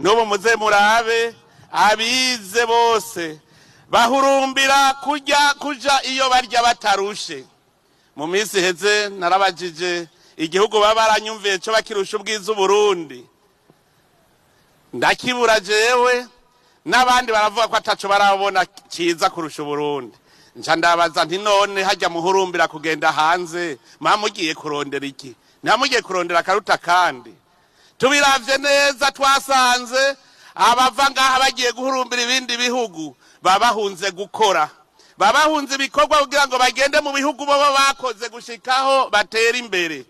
n'ubu muze murabe abize bose bahurumbira kuja iyo barya batarushe. Mu minsi heze narabajije igihugu baba baranyumviye cyo bakirusha ubwiza Burundi, ndakibura jewe n'abandi baravuga ko ataco barabona ciza kurusha Burundi. Nca ndabaza nti none hajya muhurumbira kugenda hanze mugiye kurondera iki? Ntamugiye kurondera karuta kandi. Tubiravye neza twasanze abava ngaha bagiye guhurumbira ibindi bihugu babahunze gukora, babahunze ibikorwa kugira ngo bagende mu bihugu baba bakoze gushikaho batera imbere.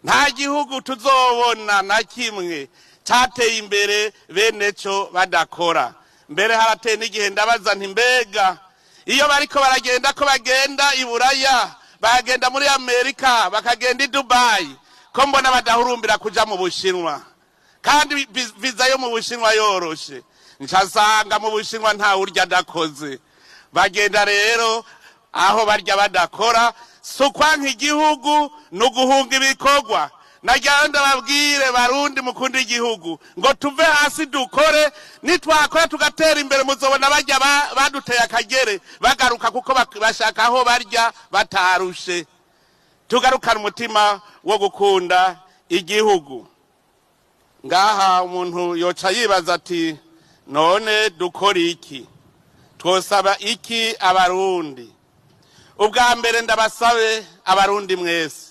Nta gihugu tuzobona na kimwe cateye imbere bene co badakora. Mbere harateye n'igihe ndabaza nti mbega iyo bariko baragenda ko bagenda i Buraya, bagenda muri Amerika, bakagenda i Dubai, ko mbona badahurumbira kuja mu Bushinwa, kandi viza yo mu Bushinwa yoroshe. Ncasanga mu Bushinwa nta urya adakoze. Bagenda rero aho barya badakora, sukwanka igihugu nuguhunga ibikorwa. Najyanda babwire barundi mukunda igihugu ngo tuve hasi dukore, nitwakora tugatera imbere muzobona bajya baduteye akagere bagaruka kuko bashaka aho barya batarushe. Tugarukana umutima wo gukunda igihugu. Ngaha umuntu yoca yibaza ati none dukora iki? Twosaba iki abarundi? Ubwa mbere ndabasabe abarundi mwese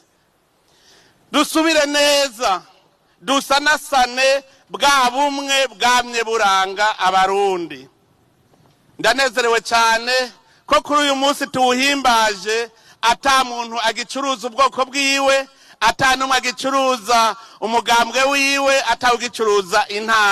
dusubire neza, dusanasane bwa bumwe bwamye buranga abarundi. Ndanezerewe cyane ko kuri uyu munsi tuwuhimbaje ata muntu agicuruza ubwoko bwiwe, ata numwe agicuruza umugambwe wiwe, atawugicuruza intara.